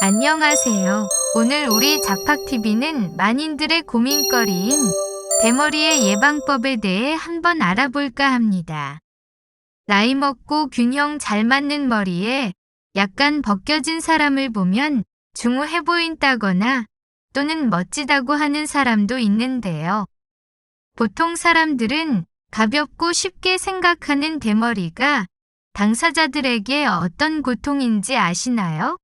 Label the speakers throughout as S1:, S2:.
S1: 안녕하세요. 오늘 우리 잡학TV는 만인들의 고민거리인 대머리의 예방법에 대해 한번 알아볼까 합니다. 나이 먹고 균형 잘 맞는 머리에 약간 벗겨진 사람을 보면 중후해 보인다거나 또는 멋지다고 하는 사람도 있는데요. 보통 사람들은 가볍고 쉽게 생각하는 대머리가 당사자들에게 어떤 고통인지 아시나요?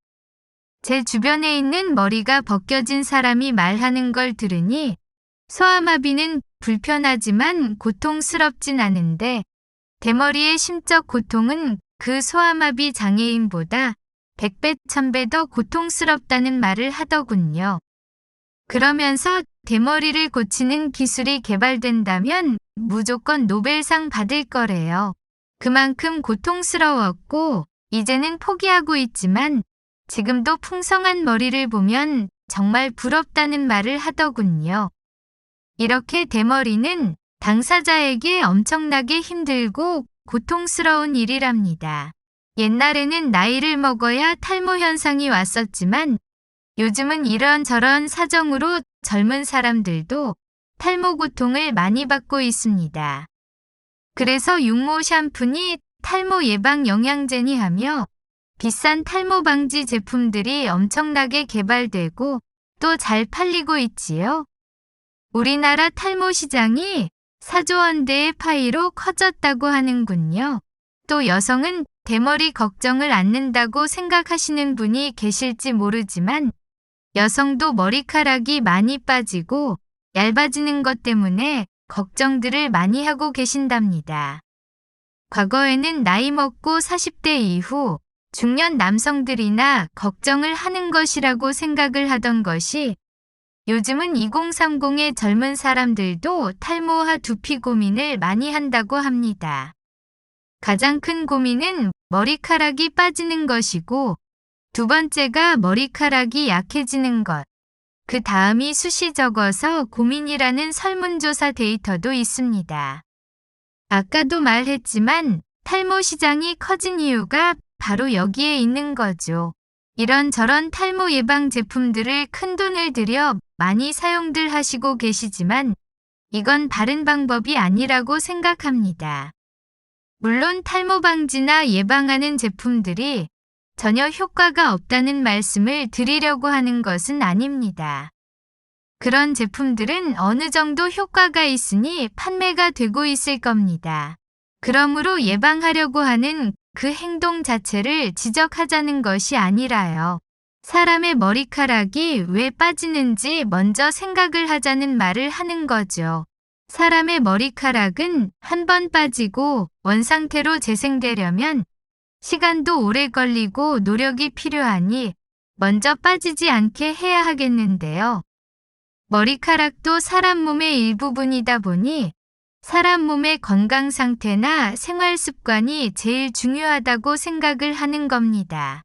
S1: 제 주변에 있는 머리가 벗겨진 사람이 말하는 걸 들으니 소아마비는 불편하지만 고통스럽진 않은데 대머리의 심적 고통은 그 소아마비 장애인보다 100배, 1000배 더 고통스럽다는 말을 하더군요. 그러면서 대머리를 고치는 기술이 개발된다면 무조건 노벨상 받을 거래요. 그만큼 고통스러웠고 이제는 포기하고 있지만 지금도 풍성한 머리를 보면 정말 부럽다는 말을 하더군요. 이렇게 대머리는 당사자에게 엄청나게 힘들고 고통스러운 일이랍니다. 옛날에는 나이를 먹어야 탈모 현상이 왔었지만 요즘은 이런저런 사정으로 젊은 사람들도 탈모 고통을 많이 받고 있습니다. 그래서 육모 샴푸니 탈모 예방 영양제니 하며 비싼 탈모 방지 제품들이 엄청나게 개발되고 또 잘 팔리고 있지요. 우리나라 탈모 시장이 4조 원대의 파이로 커졌다고 하는군요. 또 여성은 대머리 걱정을 않는다고 생각하시는 분이 계실지 모르지만 여성도 머리카락이 많이 빠지고 얇아지는 것 때문에 걱정들을 많이 하고 계신답니다. 과거에는 나이 먹고 40대 이후 중년 남성들이나 걱정을 하는 것이라고 생각을 하던 것이 요즘은 2030의 젊은 사람들도 탈모와 두피 고민을 많이 한다고 합니다. 가장 큰 고민은 머리카락이 빠지는 것이고 두 번째가 머리카락이 약해지는 것, 그 다음이 숱이 적어서 고민이라는 설문조사 데이터도 있습니다. 아까도 말했지만 탈모 시장이 커진 이유가 바로 여기에 있는 거죠. 이런저런 탈모 예방 제품들을 큰돈을 들여 많이 사용들 하시고 계시지만 이건 바른 방법이 아니라고 생각합니다. 물론 탈모 방지나 예방하는 제품들이 전혀 효과가 없다는 말씀을 드리려고 하는 것은 아닙니다. 그런 제품들은 어느 정도 효과가 있으니 판매가 되고 있을 겁니다. 그러므로 예방하려고 하는 그 행동 자체를 지적하자는 것이 아니라요. 사람의 머리카락이 왜 빠지는지 먼저 생각을 하자는 말을 하는 거죠. 사람의 머리카락은 한 번 빠지고 원상태로 재생되려면 시간도 오래 걸리고 노력이 필요하니 먼저 빠지지 않게 해야 하겠는데요. 머리카락도 사람 몸의 일부분이다 보니 사람 몸의 건강 상태나 생활 습관이 제일 중요하다고 생각을 하는 겁니다.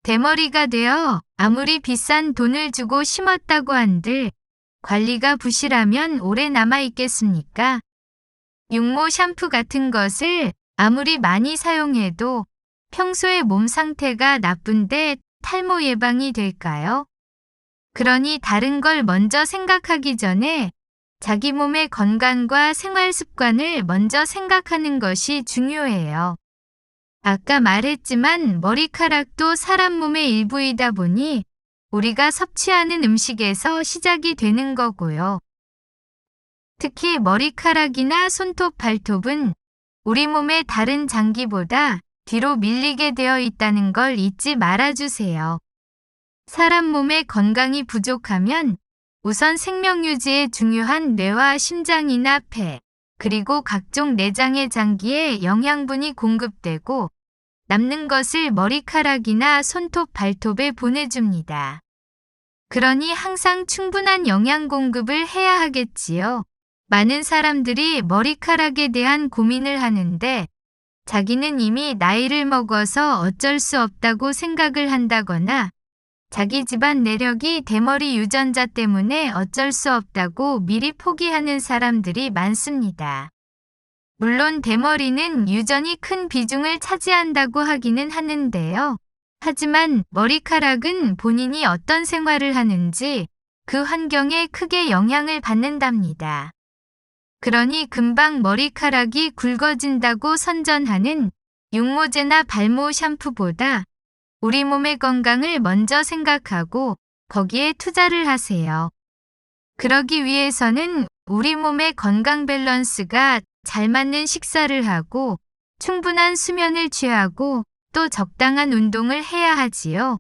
S1: 대머리가 되어 아무리 비싼 돈을 주고 심었다고 한들 관리가 부실하면 오래 남아 있겠습니까? 육모 샴푸 같은 것을 아무리 많이 사용해도 평소에 몸 상태가 나쁜데 탈모 예방이 될까요? 그러니 다른 걸 먼저 생각하기 전에 자기 몸의 건강과 생활 습관을 먼저 생각하는 것이 중요해요. 아까 말했지만 머리카락도 사람 몸의 일부이다 보니 우리가 섭취하는 음식에서 시작이 되는 거고요. 특히 머리카락이나 손톱, 발톱은 우리 몸의 다른 장기보다 뒤로 밀리게 되어 있다는 걸 잊지 말아주세요. 사람 몸의 건강이 부족하면 우선 생명 유지에 중요한 뇌와 심장이나 폐, 그리고 각종 내장의 장기에 영양분이 공급되고 남는 것을 머리카락이나 손톱, 발톱에 보내줍니다. 그러니 항상 충분한 영양 공급을 해야 하겠지요. 많은 사람들이 머리카락에 대한 고민을 하는데 자기는 이미 나이를 먹어서 어쩔 수 없다고 생각을 한다거나 자기 집안 내력이 대머리 유전자 때문에 어쩔 수 없다고 미리 포기하는 사람들이 많습니다. 물론 대머리는 유전이 큰 비중을 차지한다고 하기는 하는데요. 하지만 머리카락은 본인이 어떤 생활을 하는지 그 환경에 크게 영향을 받는답니다. 그러니 금방 머리카락이 굵어진다고 선전하는 육모제나 발모 샴푸보다 우리 몸의 건강을 먼저 생각하고 거기에 투자를 하세요. 그러기 위해서는 우리 몸의 건강 밸런스가 잘 맞는 식사를 하고 충분한 수면을 취하고 또 적당한 운동을 해야 하지요.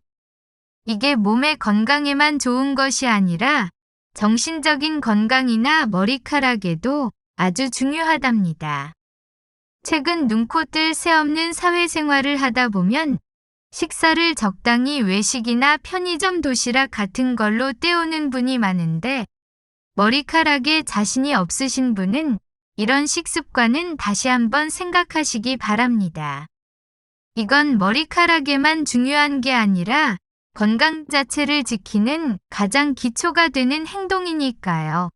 S1: 이게 몸의 건강에만 좋은 것이 아니라 정신적인 건강이나 머리카락에도 아주 중요하답니다. 최근 눈코 뜰 새 없는 사회생활을 하다 보면 식사를 적당히 외식이나 편의점 도시락 같은 걸로 때우는 분이 많은데 머리카락에 자신이 없으신 분은 이런 식습관은 다시 한번 생각하시기 바랍니다. 이건 머리카락에만 중요한 게 아니라 건강 자체를 지키는 가장 기초가 되는 행동이니까요.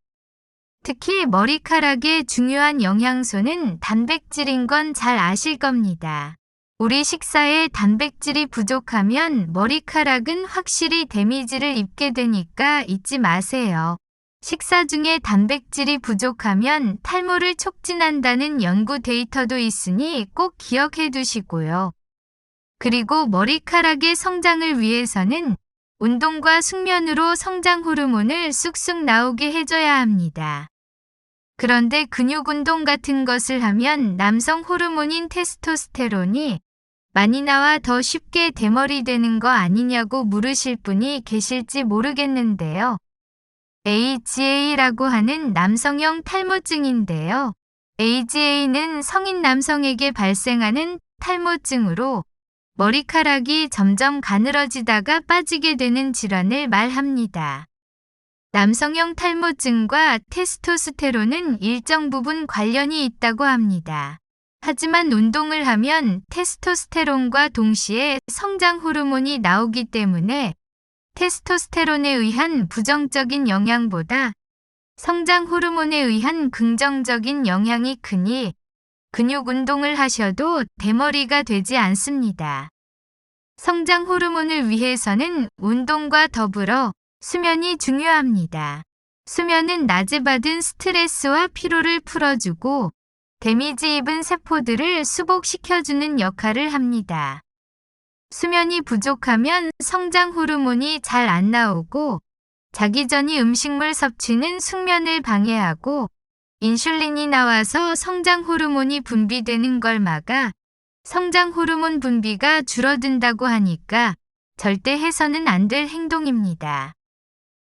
S1: 특히 머리카락에 중요한 영양소는 단백질인 건 잘 아실 겁니다. 우리 식사에 단백질이 부족하면 머리카락은 확실히 데미지를 입게 되니까 잊지 마세요. 식사 중에 단백질이 부족하면 탈모를 촉진한다는 연구 데이터도 있으니 꼭 기억해 두시고요. 그리고 머리카락의 성장을 위해서는 운동과 숙면으로 성장 호르몬을 쑥쑥 나오게 해줘야 합니다. 그런데 근육 운동 같은 것을 하면 남성 호르몬인 테스토스테론이 많이 나와 더 쉽게 대머리 되는 거 아니냐고 물으실 분이 계실지 모르겠는데요. AGA라고 하는 남성형 탈모증인데요. AGA는 성인 남성에게 발생하는 탈모증으로 머리카락이 점점 가늘어지다가 빠지게 되는 질환을 말합니다. 남성형 탈모증과 테스토스테론은 일정 부분 관련이 있다고 합니다. 하지만 운동을 하면 테스토스테론과 동시에 성장 호르몬이 나오기 때문에 테스토스테론에 의한 부정적인 영향보다 성장 호르몬에 의한 긍정적인 영향이 크니 근육 운동을 하셔도 대머리가 되지 않습니다. 성장 호르몬을 위해서는 운동과 더불어 수면이 중요합니다. 수면은 낮에 받은 스트레스와 피로를 풀어주고 데미지 입은 세포들을 수복시켜주는 역할을 합니다. 수면이 부족하면 성장 호르몬이 잘 안 나오고 자기 전이 음식물 섭취는 숙면을 방해하고 인슐린이 나와서 성장 호르몬이 분비되는 걸 막아 성장 호르몬 분비가 줄어든다고 하니까 절대 해서는 안 될 행동입니다.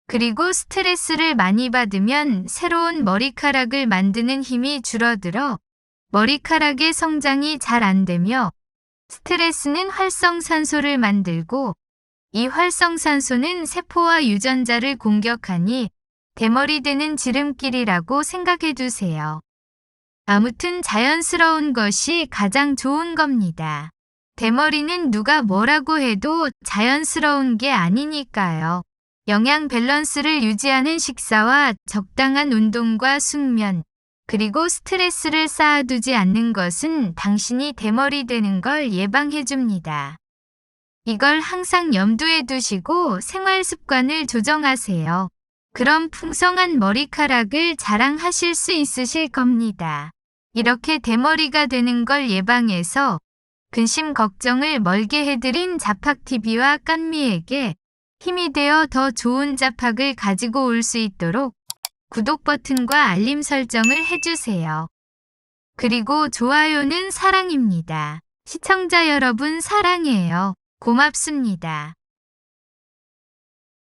S1: 그리고 스트레스를 많이 받으면 새로운 머리카락을 만드는 힘이 줄어들어 머리카락의 성장이 잘 안 되며 스트레스는 활성산소를 만들고 이 활성산소는 세포와 유전자를 공격하니 대머리 되는 지름길이라고 생각해 두세요. 아무튼 자연스러운 것이 가장 좋은 겁니다. 대머리는 누가 뭐라고 해도 자연스러운 게 아니니까요. 영양 밸런스를 유지하는 식사와 적당한 운동과 숙면, 그리고 스트레스를 쌓아두지 않는 것은 당신이 대머리 되는 걸 예방해 줍니다. 이걸 항상 염두에 두시고 생활 습관을 조정하세요. 그럼 풍성한 머리카락을 자랑하실 수 있으실 겁니다. 이렇게 대머리가 되는 걸 예방해서 근심 걱정을 멀게 해드린 자팍TV와 깐미에게 힘이 되어 더 좋은 자팍을 가지고 올 수 있도록 구독 버튼과 알림 설정을 해주세요. 그리고 좋아요는 사랑입니다. 시청자 여러분 사랑해요. 고맙습니다.